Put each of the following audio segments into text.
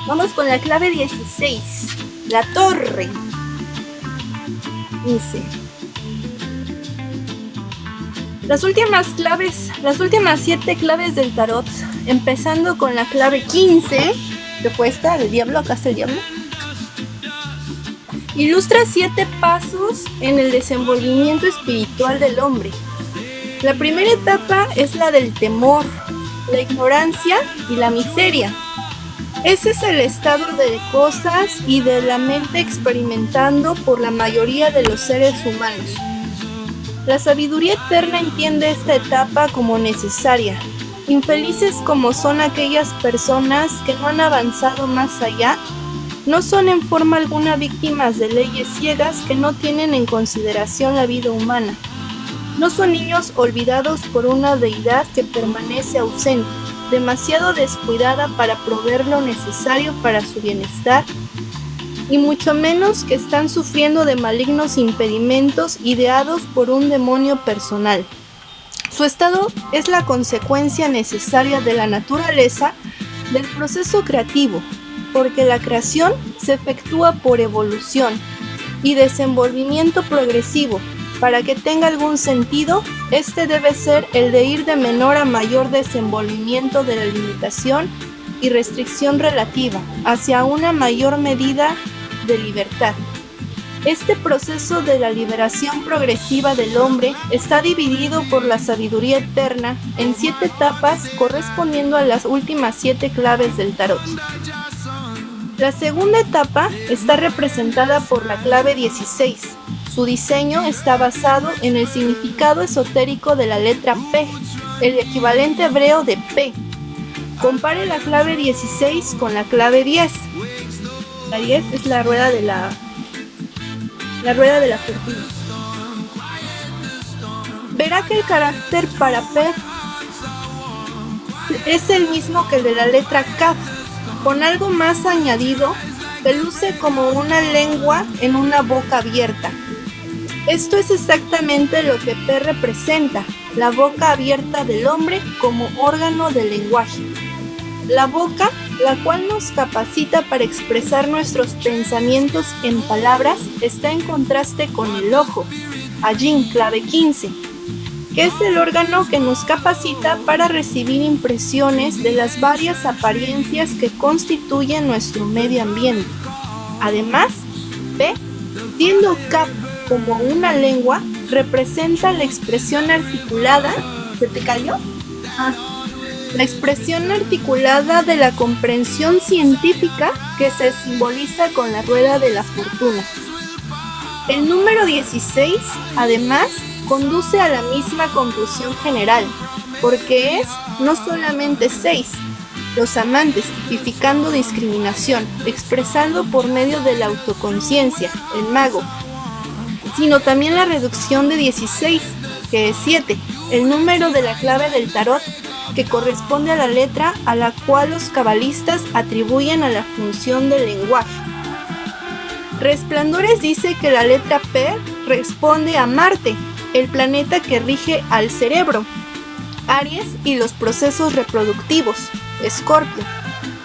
Vamos con la clave 16, la torre. Dice: las últimas 7 claves del tarot, empezando con la clave 15, que fue esta, el diablo, acá está el diablo, ilustra 7 pasos en el desenvolvimiento espiritual del hombre. La primera etapa es la del temor, la ignorancia y la miseria. Ese es el estado de cosas y de la mente experimentando por la mayoría de los seres humanos. La sabiduría eterna entiende esta etapa como necesaria. Infelices como son aquellas personas que no han avanzado más allá, no son en forma alguna víctimas de leyes ciegas que no tienen en consideración la vida humana. No son niños olvidados por una deidad que permanece ausente, demasiado descuidada para proveer lo necesario para su bienestar, y mucho menos que están sufriendo de malignos impedimentos ideados por un demonio personal. Su estado es la consecuencia necesaria de la naturaleza del proceso creativo, porque la creación se efectúa por evolución y desenvolvimiento progresivo. Para que tenga algún sentido, este debe ser el de ir de menor a mayor desenvolvimiento de la limitación y restricción relativa hacia una mayor medida de libertad. Este proceso de la liberación progresiva del hombre está dividido por la sabiduría eterna en 7 etapas correspondiendo a las últimas 7 claves del tarot. La segunda etapa está representada por la clave 16. Su diseño está basado en el significado esotérico de la letra P, el equivalente hebreo de P. Compare la clave 16 con la clave 10. La 10 es la rueda de la fortuna. Verá que el carácter para P es el mismo que el de la letra Kaf, con algo más añadido que luce como una lengua en una boca abierta. Esto es exactamente lo que P representa, la boca abierta del hombre como órgano del lenguaje. La boca, la cual nos capacita para expresar nuestros pensamientos en palabras, está en contraste con el ojo, allí clave 15, que es el órgano que nos capacita para recibir impresiones de las varias apariencias que constituyen nuestro medio ambiente. Además, P, siendo K como una lengua, representa la expresión articulada. ¿Se te cayó? La expresión articulada de la comprensión científica que se simboliza con la rueda de la fortuna. El número 16, además, conduce a la misma conclusión general, porque es no solamente 6, los amantes tipificando discriminación, expresando por medio de la autoconciencia, el mago, sino también la reducción de 16, que es 7, el número de la clave del tarot, que corresponde a la letra a la cual los cabalistas atribuyen a la función del lenguaje. Resplandores dice que la letra P responde a Marte, el planeta que rige al cerebro, Aries y los procesos reproductivos, Escorpio.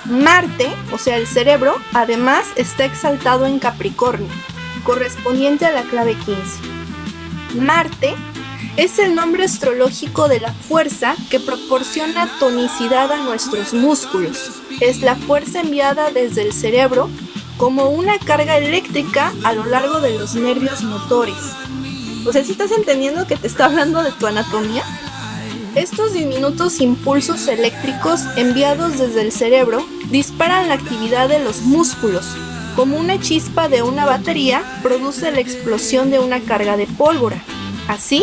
Marte, o sea el cerebro, además está exaltado en Capricornio, correspondiente a la clave 15. Marte es el nombre astrológico de la fuerza que proporciona tonicidad a nuestros músculos. Es la fuerza enviada desde el cerebro como una carga eléctrica a lo largo de los nervios motores. O sea, ¿sí estás entendiendo que te está hablando de tu anatomía? Estos diminutos impulsos eléctricos enviados desde el cerebro disparan la actividad de los músculos. Como una chispa de una batería produce la explosión de una carga de pólvora. Así,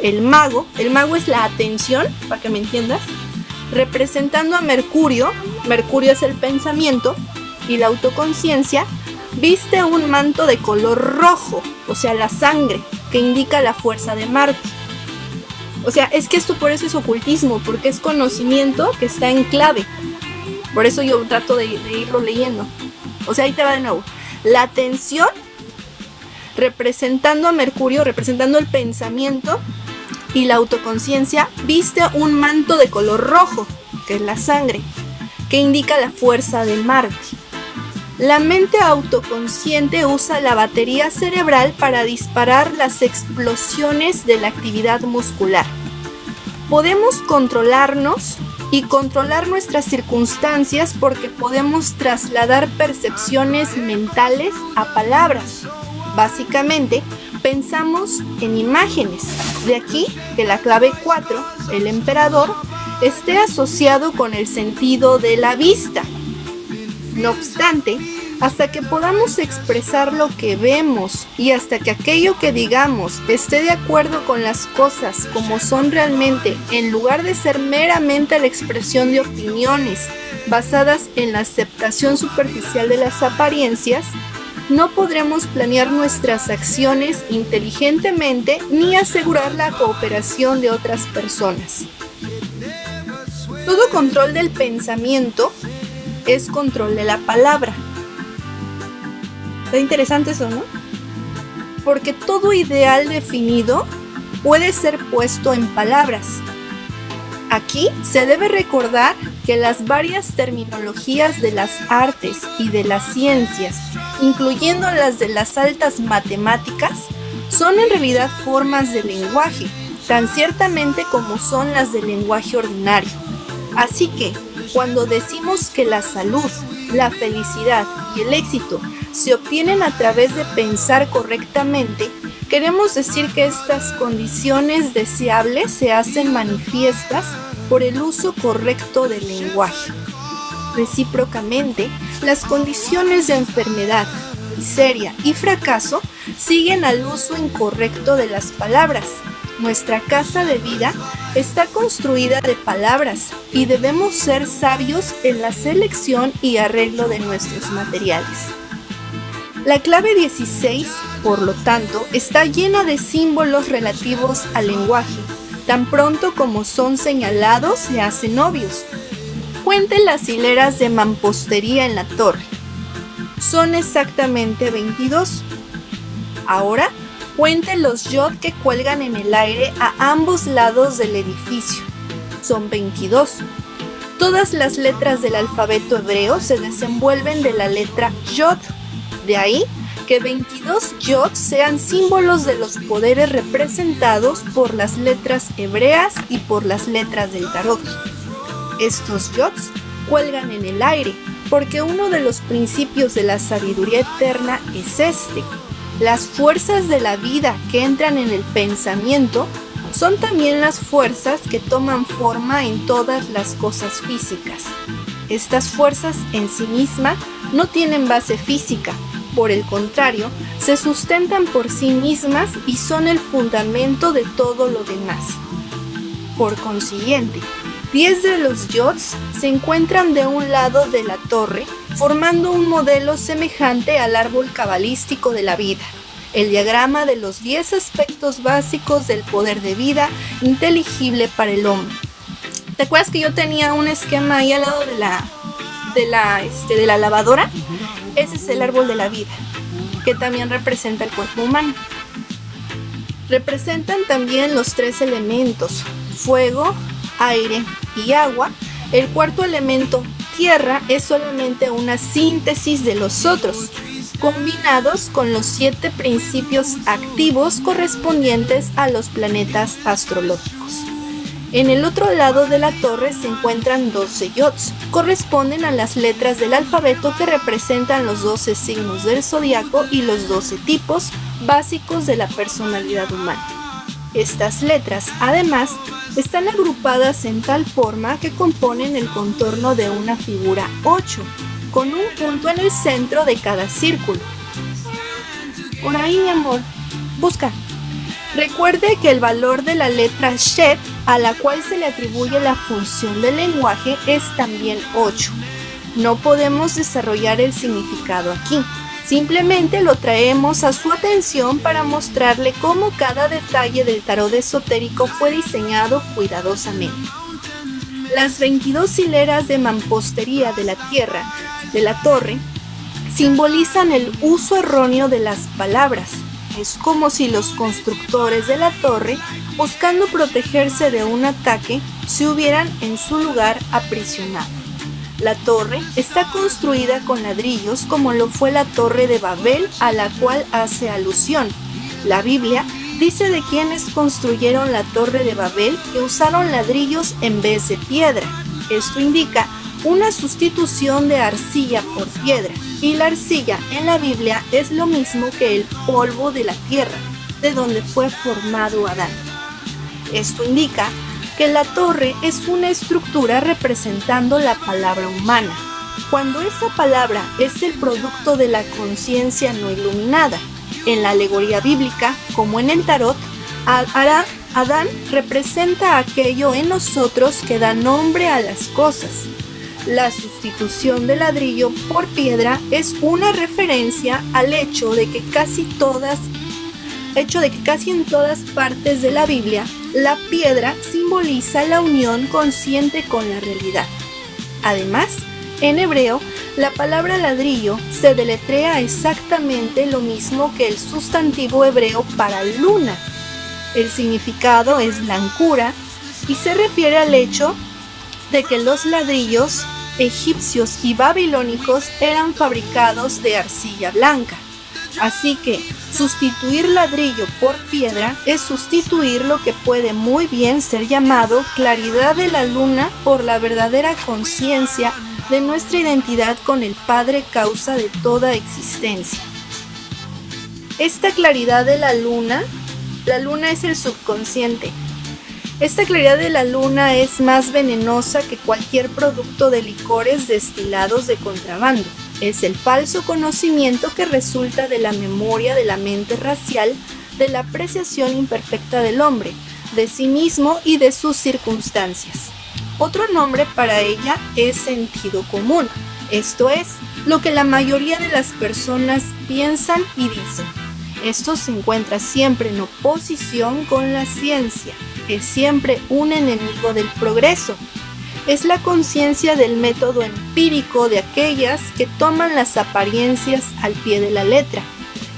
el mago es la atención, para que me entiendas, representando a Mercurio es el pensamiento, y la autoconciencia, viste un manto de color rojo, o sea, la sangre, que indica la fuerza de Marte. O sea, es que esto por eso es ocultismo, porque es conocimiento que está en clave. Por eso yo trato de irlo leyendo. O sea, ahí te va de nuevo. La atención, representando a Mercurio, representando el pensamiento, y la autoconciencia, viste un manto de color rojo, que es la sangre, que indica la fuerza de Marte. La mente autoconsciente usa la batería cerebral para disparar las explosiones de la actividad muscular. Podemos controlarnos y controlar nuestras circunstancias porque podemos trasladar percepciones mentales a palabras. Básicamente, pensamos en imágenes. De aquí que la clave 4, el emperador, esté asociado con el sentido de la vista. No obstante, hasta que podamos expresar lo que vemos y hasta que aquello que digamos esté de acuerdo con las cosas como son realmente, en lugar de ser meramente la expresión de opiniones basadas en la aceptación superficial de las apariencias, no podremos planear nuestras acciones inteligentemente ni asegurar la cooperación de otras personas. Todo control del pensamiento es control de la palabra. Está interesante eso, ¿no? Porque todo ideal definido puede ser puesto en palabras. Aquí se debe recordar que las varias terminologías de las artes y de las ciencias, incluyendo las de las altas matemáticas, son en realidad formas de lenguaje, tan ciertamente como son las del lenguaje ordinario. Así que, cuando decimos que la salud, la felicidad y el éxito se obtienen a través de pensar correctamente, queremos decir que estas condiciones deseables se hacen manifiestas por el uso correcto del lenguaje. Recíprocamente, las condiciones de enfermedad, miseria y fracaso siguen al uso incorrecto de las palabras. Nuestra casa de vida está construida de palabras y debemos ser sabios en la selección y arreglo de nuestros materiales. La clave 16, por lo tanto, está llena de símbolos relativos al lenguaje. Tan pronto como son señalados, se hacen obvios. Cuente las hileras de mampostería en la torre. Son exactamente 22. Ahora, cuente los yod que cuelgan en el aire a ambos lados del edificio. Son 22. Todas las letras del alfabeto hebreo se desenvuelven de la letra yod. De ahí que 22 yod sean símbolos de los poderes representados por las letras hebreas y por las letras del tarot. Estos yods cuelgan en el aire porque uno de los principios de la sabiduría eterna es este. Las fuerzas de la vida que entran en el pensamiento son también las fuerzas que toman forma en todas las cosas físicas. Estas fuerzas en sí mismas no tienen base física, por el contrario, se sustentan por sí mismas y son el fundamento de todo lo demás. Por consiguiente, 10 de los yods se encuentran de un lado de la torre, formando un modelo semejante al árbol cabalístico de la vida, el diagrama de los 10 aspectos básicos del poder de vida inteligible para el hombre. ¿Te acuerdas que yo tenía un esquema ahí al lado de la lavadora? Ese es el árbol de la vida, que también representa el cuerpo humano. Representan también los 3 elementos, fuego, aire y agua. El cuarto elemento, tierra, es solamente una síntesis de los otros, combinados con los 7 principios activos correspondientes a los planetas astrológicos. En el otro lado de la torre se encuentran 12 yods, corresponden a las letras del alfabeto que representan los 12 signos del zodiaco y los 12 tipos básicos de la personalidad humana. Estas letras, además, están agrupadas en tal forma que componen el contorno de una figura 8, con un punto en el centro de cada círculo. Por ahí, mi amor, busca. Recuerde que el valor de la letra Shet, a la cual se le atribuye la función del lenguaje, es también 8. No podemos desarrollar el significado aquí. Simplemente lo traemos a su atención para mostrarle cómo cada detalle del tarot esotérico fue diseñado cuidadosamente. Las 22 hileras de mampostería de la tierra de la torre simbolizan el uso erróneo de las palabras. Es como si los constructores de la torre, buscando protegerse de un ataque, se hubieran en su lugar aprisionado. La torre está construida con ladrillos como lo fue la Torre de Babel a la cual hace alusión. La Biblia dice de quienes construyeron la Torre de Babel que usaron ladrillos en vez de piedra. Esto indica una sustitución de arcilla por piedra, y la arcilla en la Biblia es lo mismo que el polvo de la tierra, de donde fue formado Adán. Esto indica que la torre es una estructura representando la palabra humana, cuando esa palabra es el producto de la conciencia no iluminada. En la alegoría bíblica, como en el tarot, Adán representa aquello en nosotros que da nombre a las cosas. La sustitución de ladrillo por piedra es una referencia al hecho de que casi en todas partes de la Biblia, la piedra simboliza la unión consciente con la realidad. Además, en hebreo, la palabra ladrillo se deletrea exactamente lo mismo que el sustantivo hebreo para luna. El significado es blancura y se refiere al hecho de que los ladrillos egipcios y babilónicos eran fabricados de arcilla blanca. Así que sustituir ladrillo por piedra es sustituir lo que puede muy bien ser llamado claridad de la luna por la verdadera conciencia de nuestra identidad con el Padre causa de toda existencia. Esta claridad de la luna es el subconsciente. Esta claridad de la luna es más venenosa que cualquier producto de licores destilados de contrabando. Es el falso conocimiento que resulta de la memoria de la mente racial, de la apreciación imperfecta del hombre, de sí mismo y de sus circunstancias. Otro nombre para ella es sentido común, esto es, lo que la mayoría de las personas piensan y dicen. Esto se encuentra siempre en oposición con la ciencia, es siempre un enemigo del progreso. Es la conciencia del método empírico de aquellas que toman las apariencias al pie de la letra.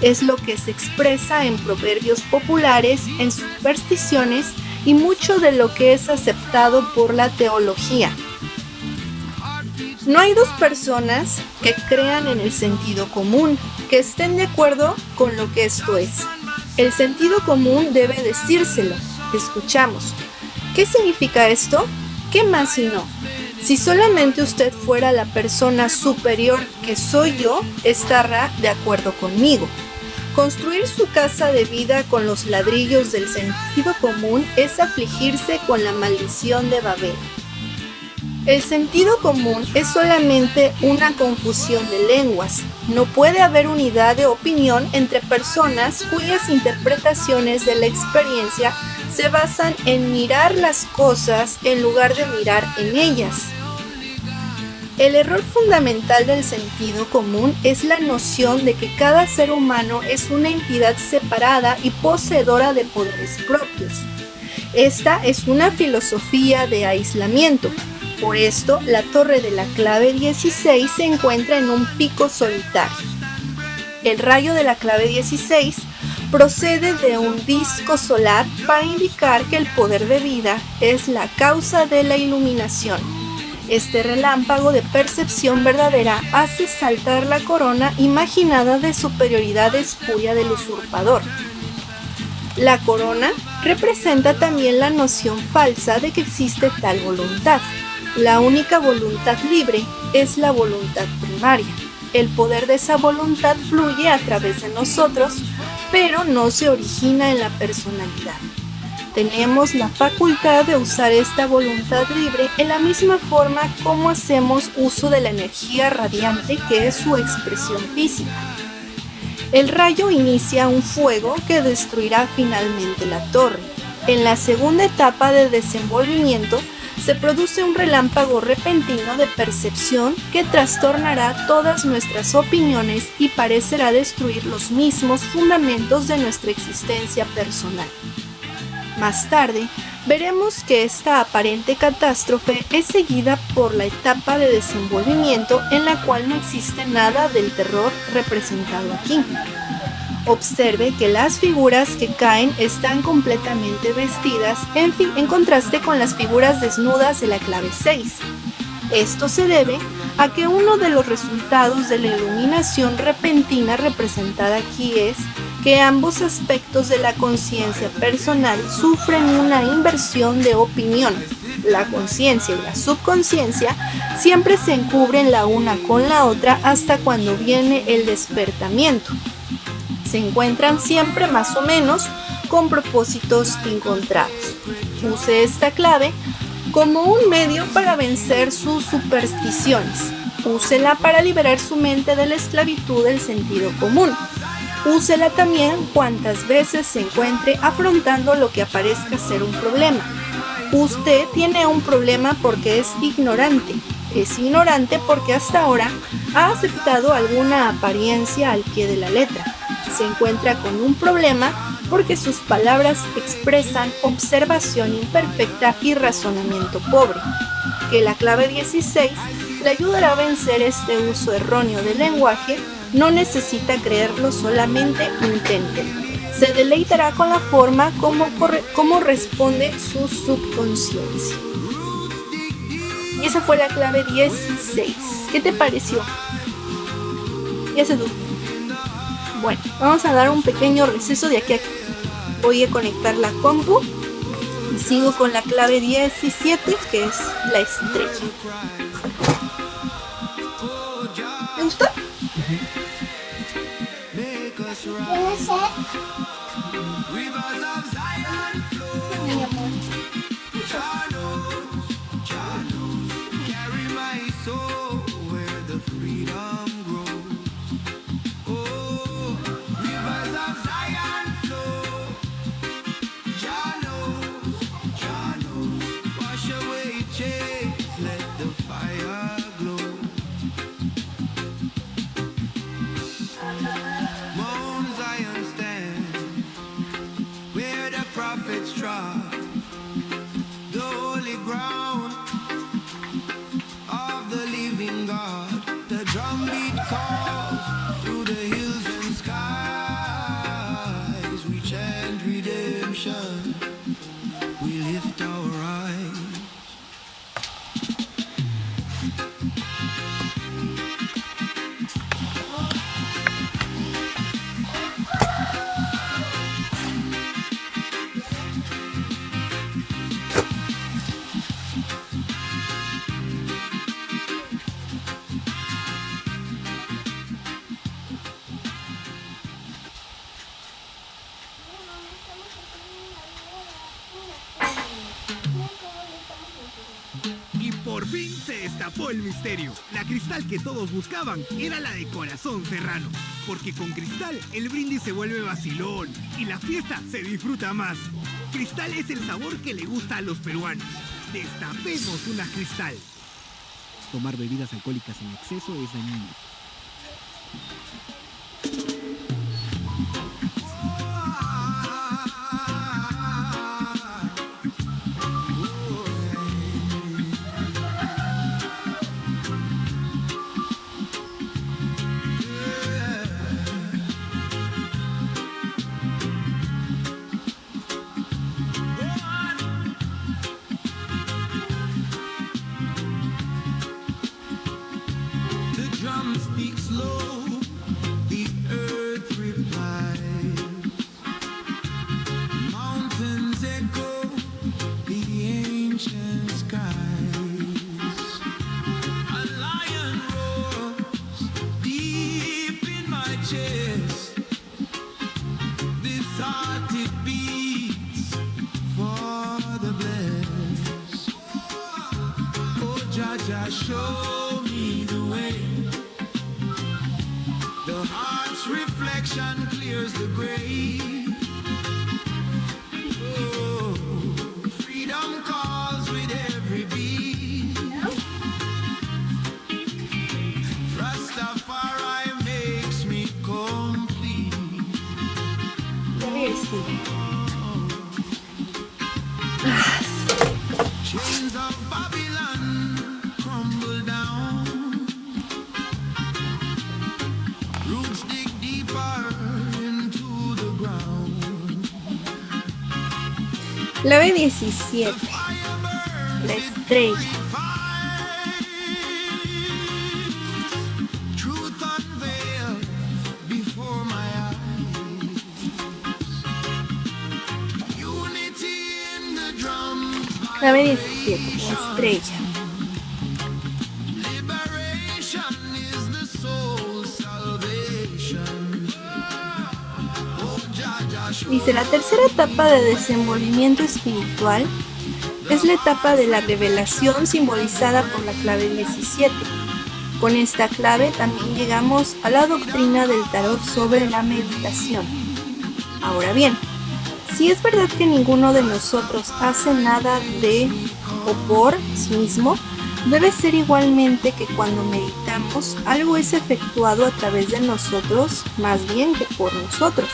Es lo que se expresa en proverbios populares, en supersticiones y mucho de lo que es aceptado por la teología. No hay dos personas que crean en el sentido común, que estén de acuerdo con lo que esto es. El sentido común debe decírselo. Escuchamos. ¿Qué significa esto? ¿Qué más si no? Si solamente usted fuera la persona superior que soy yo, estará de acuerdo conmigo. Construir su casa de vida con los ladrillos del sentido común es afligirse con la maldición de Babel. El sentido común es solamente una confusión de lenguas. No puede haber unidad de opinión entre personas cuyas interpretaciones de la experiencia se basan en mirar las cosas en lugar de mirar en ellas. El error fundamental del sentido común es la noción de que cada ser humano es una entidad separada y poseedora de poderes propios. Esta es una filosofía de aislamiento. Por esto, la torre de la clave 16 se encuentra en un pico solitario. El rayo de la clave 16 procede de un disco solar para indicar que el poder de vida es la causa de la iluminación. Este relámpago de percepción verdadera hace saltar la corona imaginada de superioridad espuria del usurpador. La corona representa también la noción falsa de que existe tal voluntad. La única voluntad libre es la voluntad primaria. El poder de esa voluntad fluye a través de nosotros, pero no se origina en la personalidad. Tenemos la facultad de usar esta voluntad libre en la misma forma como hacemos uso de la energía radiante que es su expresión física. El rayo inicia un fuego que destruirá finalmente la torre. En la segunda etapa de desenvolvimiento se produce un relámpago repentino de percepción que trastornará todas nuestras opiniones y parecerá destruir los mismos fundamentos de nuestra existencia personal. Más tarde, veremos que esta aparente catástrofe es seguida por la etapa de desenvolvimiento en la cual no existe nada del terror representado aquí. Observe que las figuras que caen están completamente vestidas, en contraste con las figuras desnudas de la clave 6. Esto se debe a que uno de los resultados de la iluminación repentina representada aquí es que ambos aspectos de la conciencia personal sufren una inversión de opinión. La conciencia y la subconsciencia siempre se encubren la una con la otra hasta cuando viene el despertamiento. Se encuentran siempre más o menos con propósitos encontrados. Use esta clave como un medio para vencer sus supersticiones. Úsela para liberar su mente de la esclavitud del sentido común. Úsela también cuantas veces se encuentre afrontando lo que aparezca ser un problema. Usted tiene un problema porque es ignorante. Es ignorante porque hasta ahora ha aceptado alguna apariencia al pie de la letra. Se encuentra con un problema porque sus palabras expresan observación imperfecta y razonamiento pobre. Que la clave 16 le ayudará a vencer este uso erróneo del lenguaje. No necesita creerlo, solamente intente. Se deleitará con la forma como responde su subconsciencia. Y esa fue la clave 16. ¿Qué te pareció? Ya se durmió. Bueno, vamos a dar un pequeño receso de aquí a aquí. Voy a conectar la compu y sigo con la clave 17, que es la estrella. ¿Te gustó? ¿Puede ser? Mi amor. Por fin se destapó el misterio. La Cristal que todos buscaban era la de Corazón Serrano. Porque con Cristal el brindis se vuelve vacilón y la fiesta se disfruta más. Cristal es el sabor que le gusta a los peruanos. Destapemos una Cristal. Tomar bebidas alcohólicas en exceso es dañino. Show me the way. The heart's reflection clears the gray. Oh, freedom calls with every beat. Rastafari makes me complete. Chains of Babylon crumble down. Roots dig deeper into the ground. Clave 17. La estrella. Clave 17, la estrella. Liberation is the soul's salvation. Oh, Jah, Dice, la tercera etapa de desenvolvimiento espiritual es la etapa de la revelación simbolizada por la clave 17. Con esta clave también llegamos a la doctrina del tarot sobre la meditación. Ahora bien, si es verdad que ninguno de nosotros hace nada de o por sí mismo, debe ser igualmente que cuando meditamos, algo es efectuado a través de nosotros, más bien que por nosotros.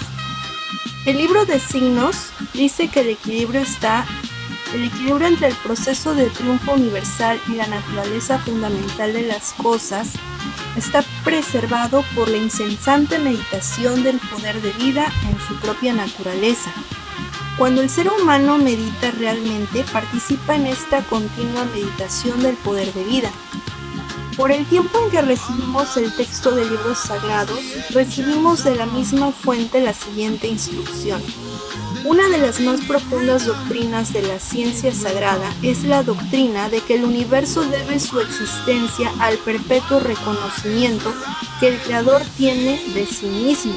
El libro de signos dice que el equilibrio entre el proceso de triunfo universal y la naturaleza fundamental de las cosas está preservado por la incesante meditación del poder de vida en su propia naturaleza. Cuando el ser humano medita realmente, participa en esta continua meditación del poder de vida. Por el tiempo en que recibimos el texto de libros sagrados, recibimos de la misma fuente la siguiente instrucción. Una de las más profundas doctrinas de la ciencia sagrada es la doctrina de que el universo debe su existencia al perpetuo reconocimiento que el Creador tiene de sí mismo.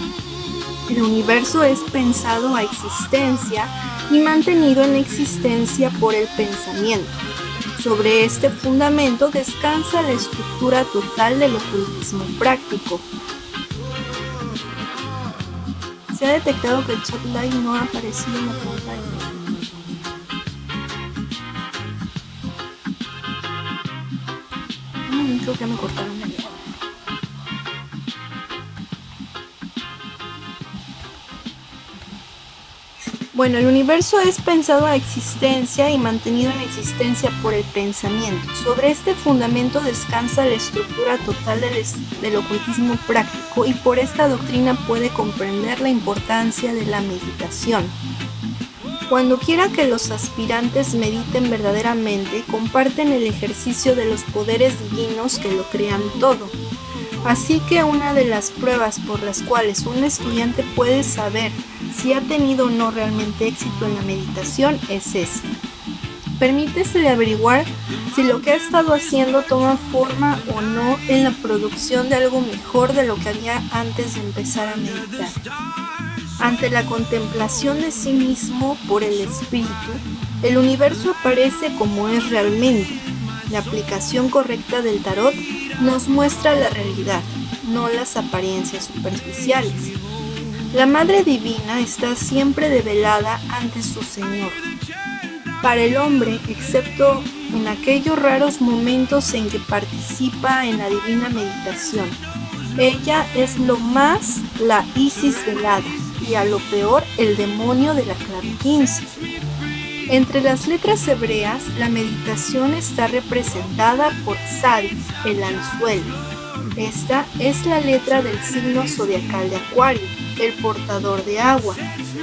El universo es pensado a existencia y mantenido en existencia por el pensamiento. Sobre este fundamento descansa la estructura total del ocultismo práctico. Se ha detectado que el chat live no ha aparecido en la pantalla. Creo que me cortaron la idea. Bueno, el universo es pensado a existencia y mantenido en existencia por el pensamiento. Sobre este fundamento descansa la estructura total del ocultismo práctico y por esta doctrina puede comprender la importancia de la meditación. Cuando quiera que los aspirantes mediten verdaderamente, comparten el ejercicio de los poderes divinos que lo crean todo. Así que una de las pruebas por las cuales un estudiante puede saber si ha tenido o no realmente éxito en la meditación es esta. Permítesele averiguar si lo que ha estado haciendo toma forma o no en la producción de algo mejor de lo que había antes de empezar a meditar. Ante la contemplación de sí mismo por el espíritu, el universo aparece como es realmente. La aplicación correcta del tarot nos muestra la realidad, no las apariencias superficiales. La Madre Divina está siempre develada ante su Señor. Para el hombre, excepto en aquellos raros momentos en que participa en la divina meditación, ella es lo más la Isis velada y a lo peor el demonio de la clave 15. Entre las letras hebreas, la meditación está representada por Sadi, el anzuelo. Esta es la letra del signo zodiacal de Acuario, el portador de agua.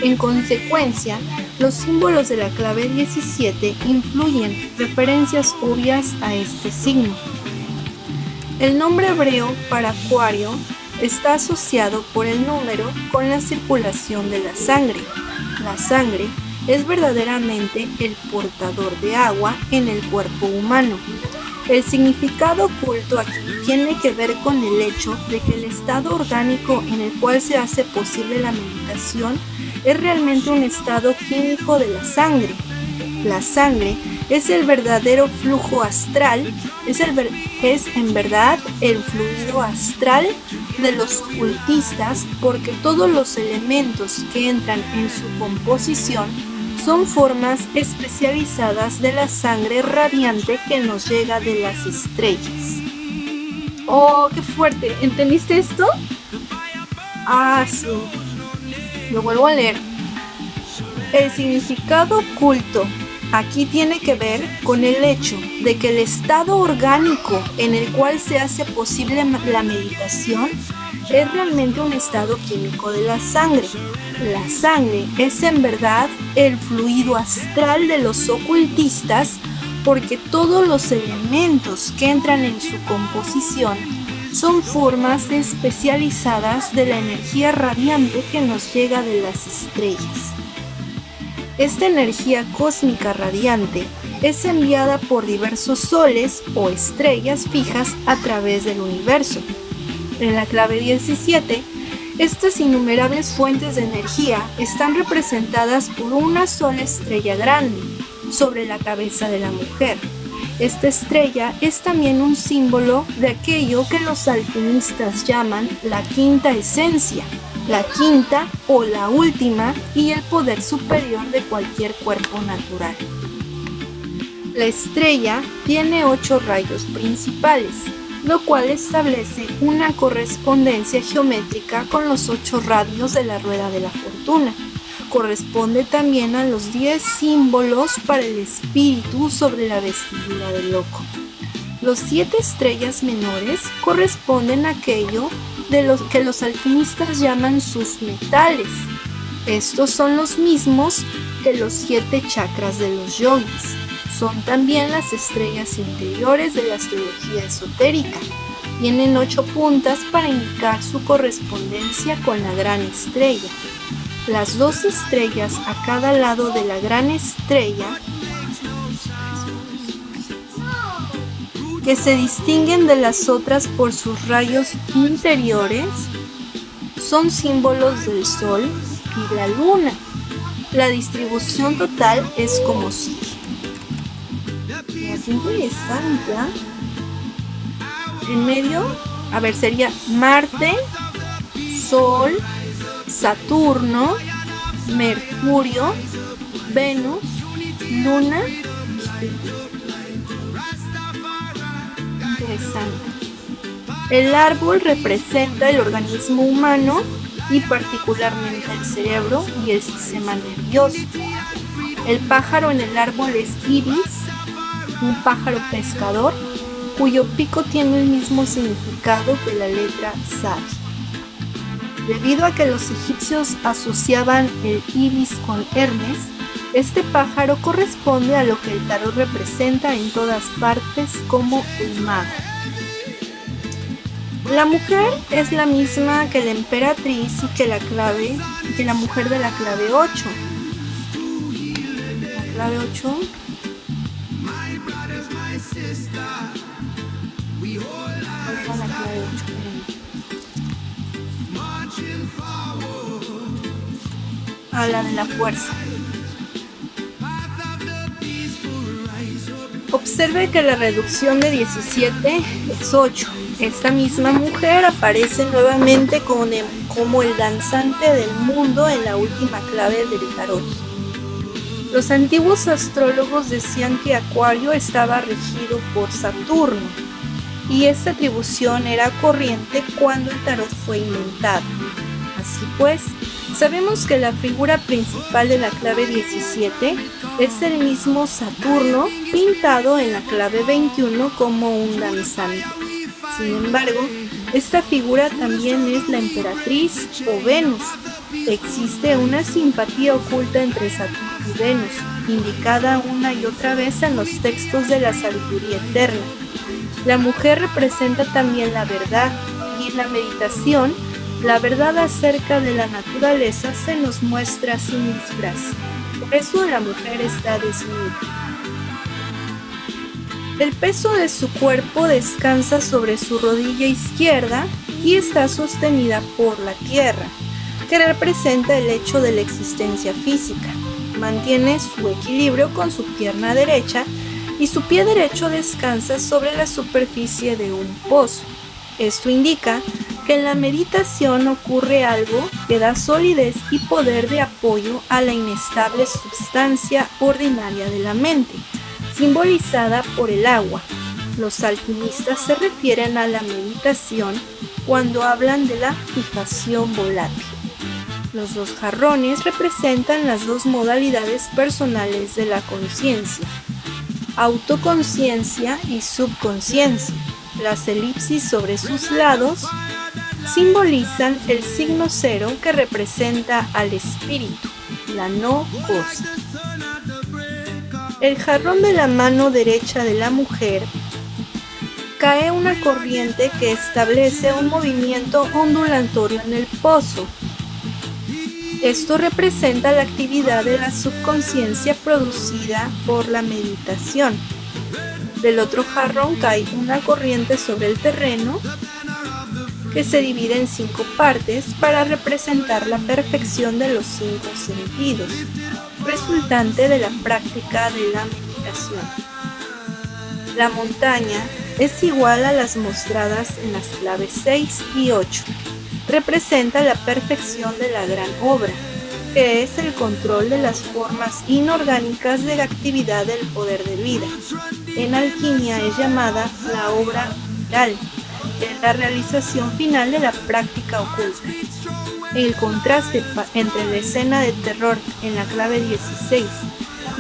En consecuencia, los símbolos de la clave 17 incluyen referencias obvias a este signo. El nombre hebreo para Acuario está asociado por el número con la circulación de la sangre. La sangre es verdaderamente el portador de agua en el cuerpo humano. El significado oculto aquí tiene que ver con el hecho de que el estado orgánico en el cual se hace posible la meditación es realmente un estado químico de la sangre. La sangre es el verdadero flujo astral, es en verdad el fluido astral de los ocultistas, porque todos los elementos que entran en su composición son formas especializadas de la sangre radiante que nos llega de las estrellas. ¡Oh, qué fuerte! ¿Entendiste esto? Ah, sí. Lo vuelvo a leer. El significado oculto aquí tiene que ver con el hecho de que el estado orgánico en el cual se hace posible la meditación es realmente un estado químico de la sangre. La sangre es en verdad el fluido astral de los ocultistas, porque todos los elementos que entran en su composición son formas especializadas de la energía radiante que nos llega de las estrellas. Esta energía cósmica radiante es enviada por diversos soles o estrellas fijas a través del universo. En la clave 17, estas innumerables fuentes de energía están representadas por una sola estrella grande sobre la cabeza de la mujer. Esta estrella es también un símbolo de aquello que los alquimistas llaman la quinta esencia, la quinta o la última y el poder superior de cualquier cuerpo natural. La estrella tiene 8 rayos principales, lo cual establece una correspondencia geométrica con los 8 radios de la rueda de la fortuna. Corresponde también a los 10 símbolos para el espíritu sobre la vestidura del loco. Los 7 estrellas menores corresponden a aquello de los que los alquimistas llaman sus metales. Estos son los mismos que los 7 chakras de los yogis. Son también las estrellas interiores de la astrología esotérica. Tienen 8 puntas para indicar su correspondencia con la gran estrella. Las 2 estrellas a cada lado de la gran estrella, que se distinguen de las otras por sus rayos interiores, son símbolos del Sol y la Luna. La distribución total es como sigue. Qué interesante, ¿eh? En medio, sería Marte, Sol, Saturno, Mercurio, Venus, Luna y Júpiter. Interesante. El árbol representa el organismo humano y particularmente el cerebro y el sistema nervioso. El pájaro en el árbol es ibis, un pájaro pescador cuyo pico tiene el mismo significado que la letra Sad. Debido a que los egipcios asociaban el ibis con Hermes, este pájaro corresponde a lo que el tarot representa en todas partes como el mago. La mujer es la misma que la emperatriz y que la mujer de la clave 8. La clave 8 la clave 8. La de la fuerza. Observe que la reducción de 17 es 8. Esta misma mujer aparece nuevamente como el danzante del mundo en la última clave del tarot. Los antiguos astrólogos decían que Acuario estaba regido por Saturno, y esta atribución era corriente cuando el tarot fue inventado. Así pues, sabemos que la figura principal de la clave 17 es el mismo Saturno pintado en la clave 21 como un danzante. Sin embargo, esta figura también es la emperatriz o Venus. Existe una simpatía oculta entre Saturno y Venus, indicada una y otra vez en los textos de la sabiduría eterna. La mujer representa también la verdad, y en la meditación, la verdad acerca de la naturaleza se nos muestra sin disfraz. Por eso la mujer está desnuda. El peso de su cuerpo descansa sobre su rodilla izquierda y está sostenida por la tierra, que representa el hecho de la existencia física. Mantiene su equilibrio con su pierna derecha y su pie derecho descansa sobre la superficie de un pozo. Esto indica que en la meditación ocurre algo que da solidez y poder de apoyo a la inestable substancia ordinaria de la mente, simbolizada por el agua. Los alquimistas se refieren a la meditación cuando hablan de la fijación volátil. Los 2 jarrones representan las 2 modalidades personales de la conciencia, autoconciencia y subconsciencia. Las elipsis sobre sus lados simbolizan el signo 0 que representa al espíritu, la no cosa. El jarrón de la mano derecha de la mujer cae una corriente que establece un movimiento ondulatorio en el pozo. Esto representa la actividad de la subconsciencia producida por la meditación. Del otro jarrón cae una corriente sobre el terreno que se divide en 5 partes para representar la perfección de los 5 sentidos, resultante de la práctica de la meditación. La montaña es igual a las mostradas en las claves 6 y 8. Representa la perfección de la gran obra, que es el control de las formas inorgánicas de la actividad del poder de vida. En alquimia es llamada la obra vital, es la realización final de la práctica oculta. El contraste entre la escena de terror en la clave 16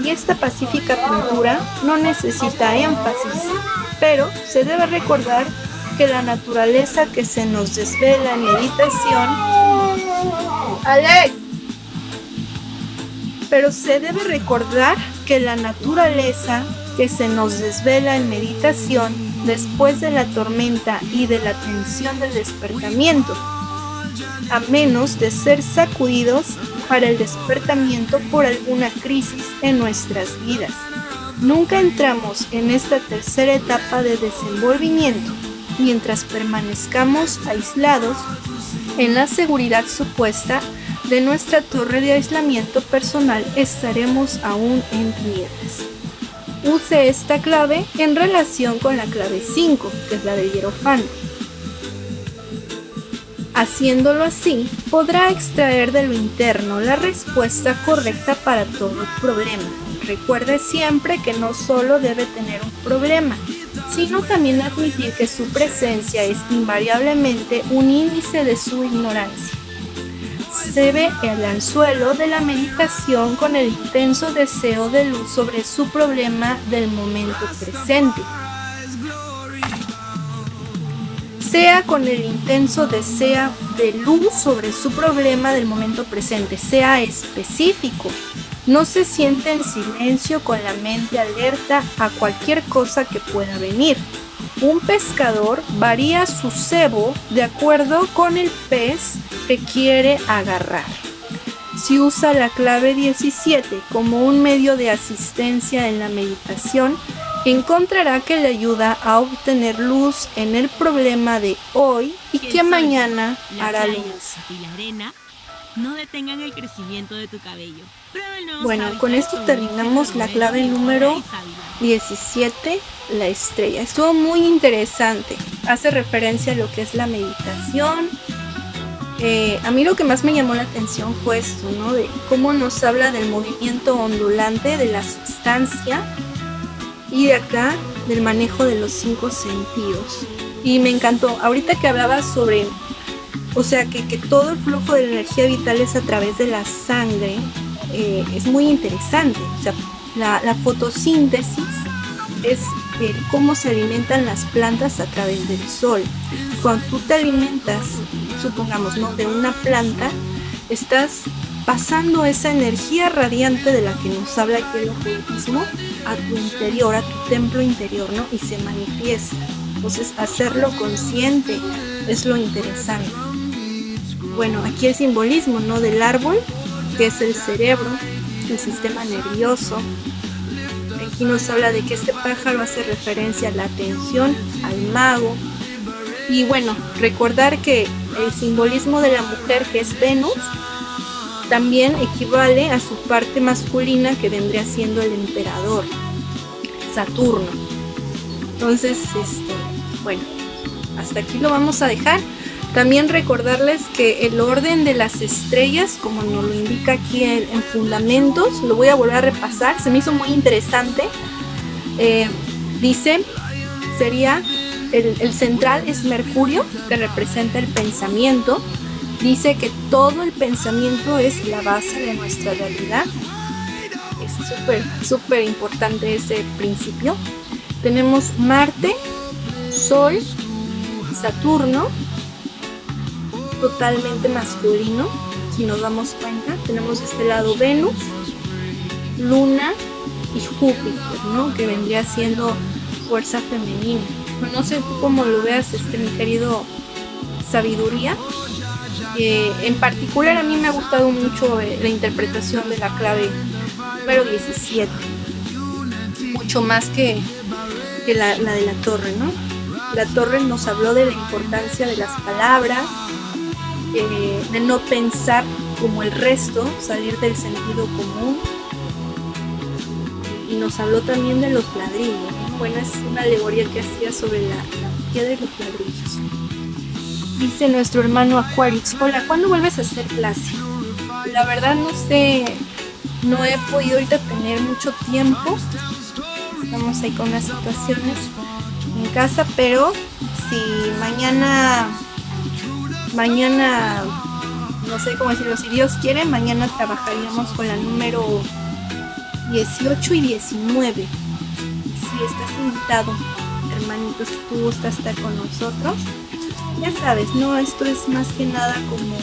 y esta pacífica pintura no necesita énfasis, pero se debe recordar que la naturaleza que se nos desvela en meditación... ¡Alex! Pero se debe recordar que la naturaleza que se nos desvela en meditación después de la tormenta y de la tensión del despertamiento, a menos de ser sacudidos para el despertamiento por alguna crisis en nuestras vidas. Nunca entramos en esta tercera etapa de desenvolvimiento mientras permanezcamos aislados en la seguridad supuesta de nuestra torre de aislamiento personal. Estaremos aún en tinieblas. Use esta clave en relación con la clave 5, que es la del hierofante. Haciéndolo así, podrá extraer de lo interno la respuesta correcta para todo problema. Recuerde siempre que no solo debe tener un problema, sino también admitir que su presencia es invariablemente un índice de su ignorancia. Se ve el anzuelo de la meditación con el intenso deseo de luz sobre su problema del momento presente. Sea con el intenso deseo de luz sobre su problema del momento presente, sea específico. No se siente en silencio con la mente alerta a cualquier cosa que pueda venir. Un pescador varía su cebo de acuerdo con el pez que quiere agarrar. Si usa la clave 17 como un medio de asistencia en la meditación, encontrará que le ayuda a obtener luz en el problema de hoy y que mañana hará luz. Y la arena no detengan el crecimiento de tu cabello. Bueno, con esto terminamos la clave número 17, la estrella. Estuvo muy interesante. Hace referencia a lo que es la meditación. A mí lo que más me llamó la atención fue esto, ¿no? De cómo nos habla del movimiento ondulante de la sustancia y de acá del manejo de los 5 sentidos. Y me encantó. Ahorita que hablaba sobre, o sea, que todo el flujo de la energía vital es a través de la sangre, es muy interesante. O sea, la fotosíntesis es cómo se alimentan las plantas a través del sol. Cuando tú te alimentas, supongamos, ¿no?, de una planta, estás pasando esa energía radiante de la que nos habla aquí el ocultismo a tu interior, a tu templo interior, ¿no? Y se manifiesta. Entonces, hacerlo consciente es lo interesante. Bueno, aquí el simbolismo, ¿no?, del árbol, que es el cerebro, el sistema nervioso. Aquí nos habla de que este pájaro hace referencia a la atención, al mago. Y bueno, recordar que el simbolismo de la mujer, que es Venus, también equivale a su parte masculina, que vendría siendo el emperador, Saturno. Entonces, bueno, hasta aquí lo vamos a dejar. También recordarles que el orden de las estrellas, como nos lo indica aquí en Fundamentos, lo voy a volver a repasar, se me hizo muy interesante. Dice, sería, el central es Mercurio, que representa el pensamiento. Dice que todo el pensamiento es la base de nuestra realidad. Es súper importante ese principio. Tenemos Marte, Sol, Saturno, totalmente masculino. Si nos damos cuenta, tenemos de este lado Venus, Luna y Júpiter, ¿no?, que vendría siendo fuerza femenina. No sé tú cómo lo veas, mi querido Sabiduría. En particular a mí me ha gustado mucho la interpretación de la clave número 17, mucho más que la de la torre, ¿no? La torre nos habló de la importancia de las palabras, de no pensar como el resto, salir del sentido común, y nos habló también de los ladrillos, ¿no? Bueno, es una alegoría que hacía sobre la piedra y los ladrillos. Dice nuestro hermano Aquarius: hola, ¿cuándo vuelves a hacer clase? La verdad no sé, no he podido ahorita tener mucho tiempo, estamos ahí con unas situaciones en casa, pero si mañana, no sé cómo decirlo, si Dios quiere, mañana trabajaríamos con la número 18 y 19. Si estás invitado, hermanito, si tú gustas estar con nosotros, ya sabes, ¿no? Esto es más que nada como,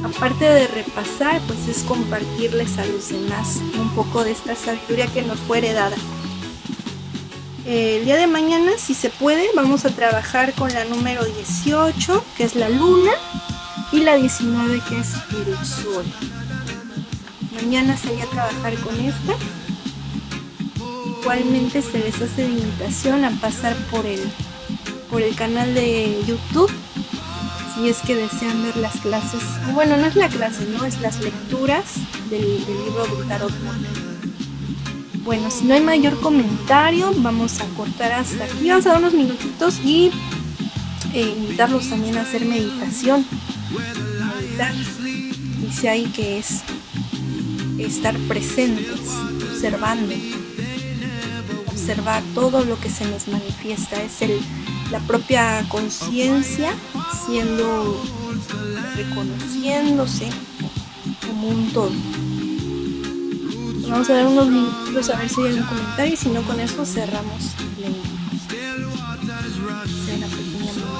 aparte de repasar, pues es compartirles a los demás un poco de esta sabiduría que nos fue heredada. El día de mañana, si se puede, vamos a trabajar con la número 18, que es la luna, y la 19, que es el sol. Mañana sería trabajar con esta. Igualmente se les hace la invitación a pasar por el canal de YouTube, si es que desean ver las clases. Bueno, no es la clase, ¿no? Es las lecturas del libro del Tarot. Bueno, si no hay mayor comentario, vamos a cortar hasta aquí. Vamos a dar unos minutitos y invitarlos también a hacer meditación. Meditar, dice ahí que es estar presentes, observar todo lo que se nos manifiesta. Es la propia conciencia reconociéndose como un todo. Vamos a dar unos minutos a ver si hay algún comentario, y si no, con eso cerramos la pequeña meditación.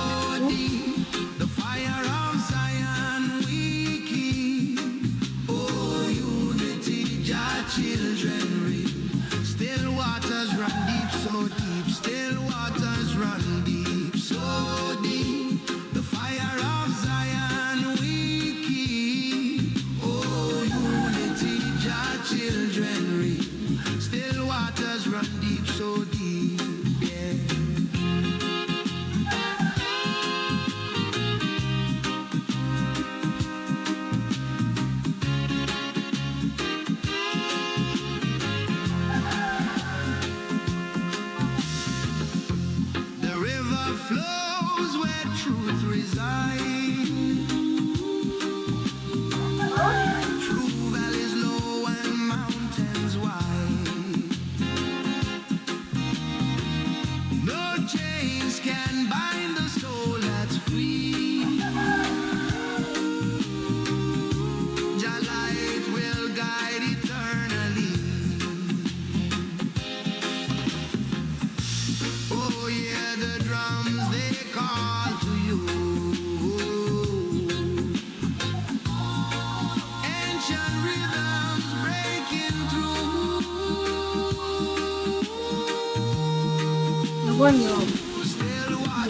Bueno,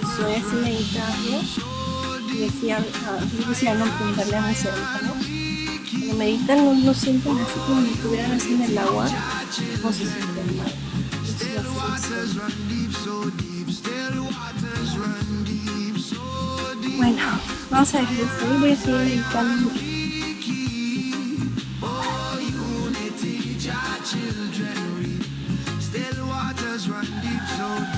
estoy así meditando y decía no preguntarle a mis hermanos. Cuando meditan no sienten así como si estuvieran así en el agua, no se sienten mal. Bueno, vamos a dejar esto y voy a seguir meditando. Still waters run deep, so deep.